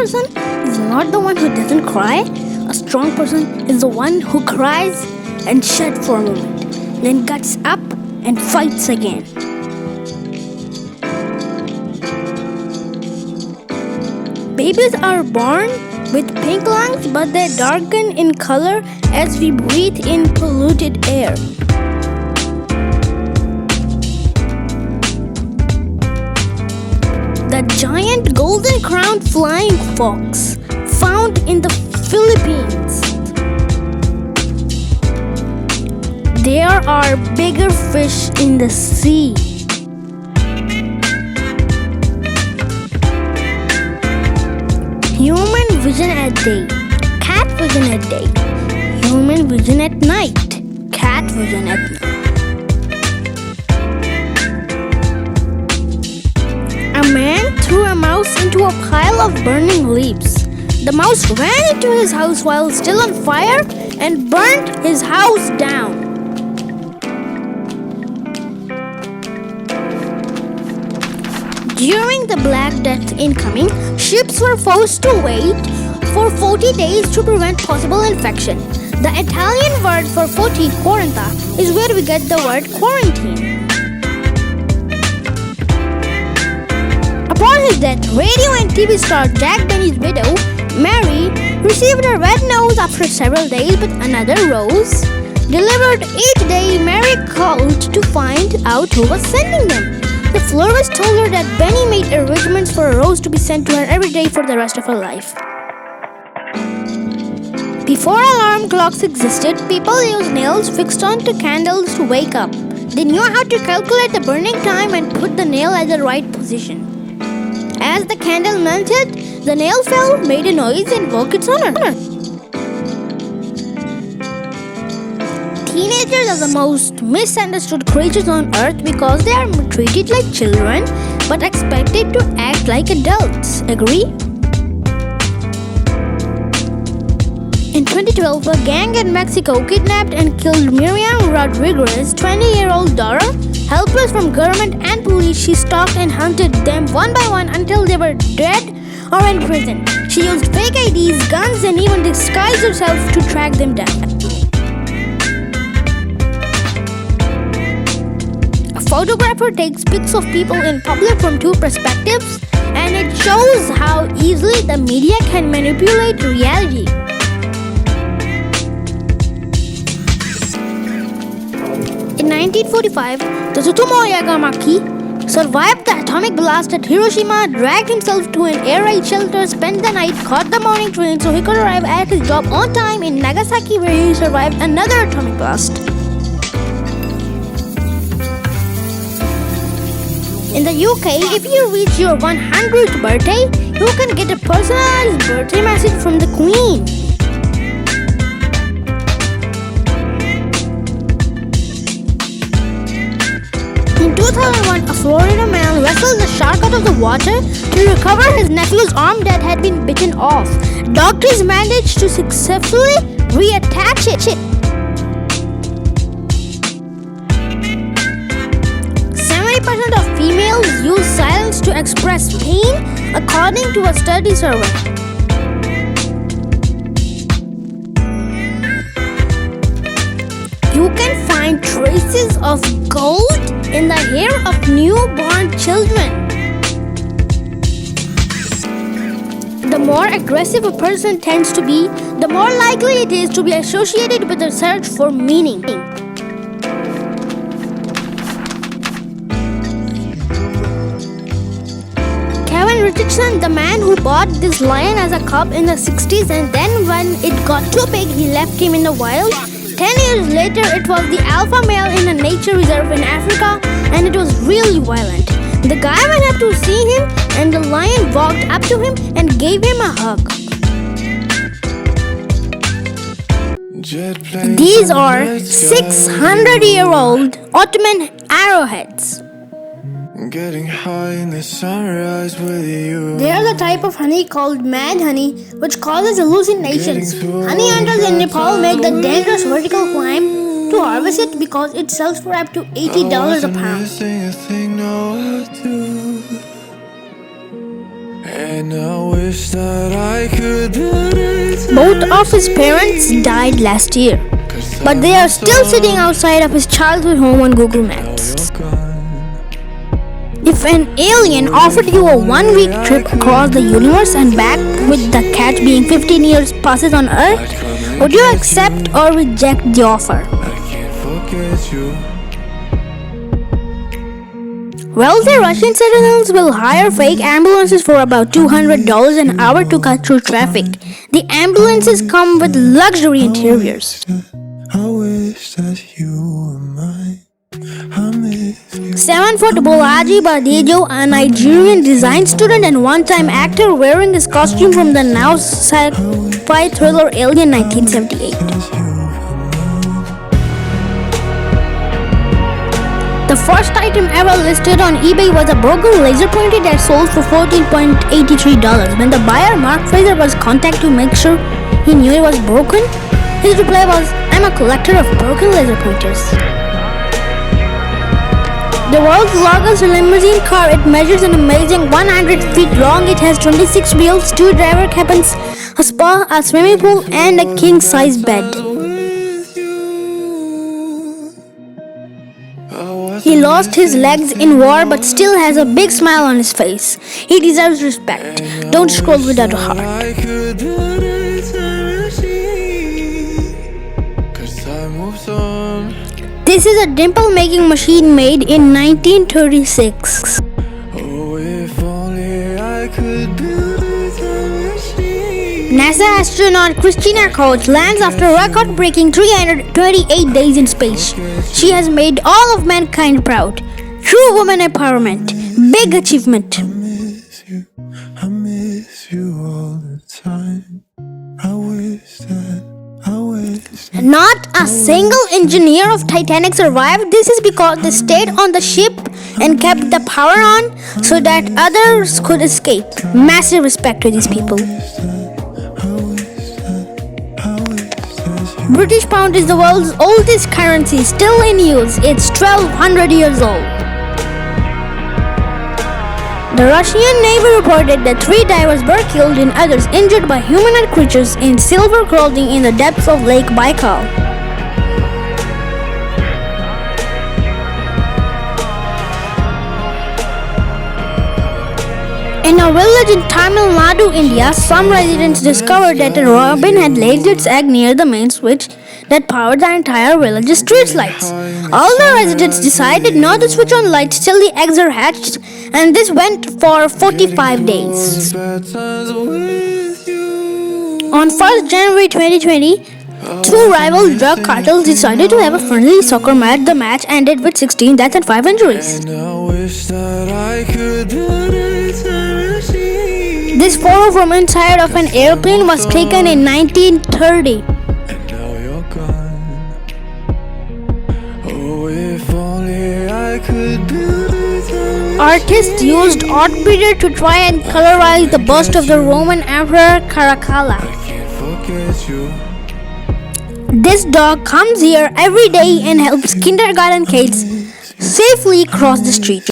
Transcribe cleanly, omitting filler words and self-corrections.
person is not the one who doesn't cry. A strong person is the one who cries and sheds for a moment, then gets up and fights again. Babies are born with pink lungs, but they darken in color as we breathe in polluted air. The giant golden-crowned flying fox found in the Philippines. There are bigger fish in the sea. Human vision at day, cat vision at day. Human vision at night, cat vision at night. A man threw a mouse into a pile of burning leaves. The mouse ran into his house while still on fire and burnt his house down. During the Black Death incoming, ships were forced to wait for 40 days to prevent possible infection. The Italian word for 40, quaranta, is where we get the word quarantine. Upon his death, radio and TV star Jack Benny's widow, Mary, received a red nose after several days, but another rose. Delivered each day, Mary called to find out who was sending them. The florist told her that Benny made arrangements for a rose to be sent to her every day for the rest of her life. Before alarm clocks existed, people used nails fixed onto candles to wake up. They knew how to calculate the burning time and put the nail at the right position. As the candle melted, the nail fell, made a noise, and woke its owner. Teenagers are the most misunderstood creatures on earth because they are treated like children but expected to act like adults. Agree? In 2012, a gang in Mexico kidnapped and killed Miriam Rodriguez's 20-year-old daughter. Helpless from government and police, she stalked and hunted them one by one until they were dead or in prison. She used fake IDs, guns, and even disguised herself to track them down. A photographer takes pics of people in public from two perspectives, and it shows how easily the media can manipulate reality. In 1945, Tsutomu Yagamaki survived the atomic blast at Hiroshima, dragged himself to an air raid shelter, spent the night, caught the morning train so he could arrive at his job on time in Nagasaki, where he survived another atomic blast. In the UK, if you reach your 100th birthday, you can get a personalized birthday message from the Queen. In 2001, a Florida man wrestled the shark out of the water to recover his nephew's arm that had been bitten off. Doctors managed to successfully reattach it. 70% of females use silence to express pain, according to a study survey. You can find traces of gold in the hair of newborn children. The more aggressive a person tends to be, the more likely it is to be associated with a search for meaning. Kevin Richardson, the man who bought this lion as a cub in the 60s, and then when it got too big, he left him in the wild. 10 years later, it was the alpha male in a nature reserve in Africa, and it was really violent. The guy went up to see him, and the lion walked up to him and gave him a hug. These are 600-year-old Ottoman arrowheads. Getting high in the sunrise with you. They are the type of honey called mad honey, which causes hallucinations. Honey hunters in Nepal make the dangerous vertical climb to harvest it because it sells for up to $80 a pound. And I wish that I could build it. Both of his parents died last year, but they are still sitting outside of his childhood home on Google Maps. If an alien offered you a 1-week trip across the universe and back, with the catch being 15 years passes on Earth, would you accept or reject the offer? I can't forget you. Wealthy Russian citizens will hire fake ambulances for about $200 an hour to cut through traffic. The ambulances come with luxury interiors. I wish that you were mine. I miss you. 7-foot Bolaji Badejo, a Nigerian design student and one-time actor, wearing his costume from the now sci-fi thriller Alien 1978. The first item ever listed on eBay was a broken laser pointer that sold for $14.83. When the buyer, Mark Fraser, was contacted to make sure he knew it was broken, his reply was, "I'm a collector of broken laser pointers." The world's largest limousine car, it measures an amazing 100 feet long. It has 26 wheels, 2 driver cabins, a spa, a swimming pool, and a king-size bed. He lost his legs in war but still has a big smile on his face. He deserves respect. Don't scroll without a heart. I could build a time machine. 'Cause time moves on. This is a dimple-making machine made in 1936. Oh, if only I could build a time machine. NASA astronaut Christina Koch lands after record-breaking 328 days in space. She has made all of mankind proud. True woman empowerment. Big achievement. I miss you all the time. I wish that. Not a single engineer of Titanic survived. This is because they stayed on the ship and kept the power on so that others could escape. Massive respect to these people. British pound is the world's oldest currency, still in use. It's 1200 years old. The Russian Navy reported that 3 divers were killed and others injured by humanoid creatures in silver clothing in the depths of Lake Baikal. In a village in Tamil Nadu, India, some residents discovered that a robin had laid its egg near the main switch that powered the entire village's street lights. All the residents decided not to switch on lights till the eggs are hatched, and this went for 45 days. On 1st January 2020, 2 rival drug cartels decided to have a friendly soccer match. The match ended with 16 deaths and 5 injuries. This photo from inside of an airplane was taken in 1930. Artists used oatmeal to try and colorize the bust of the Roman Emperor Caracalla. This dog comes here every day and helps kindergarten kids safely cross the street.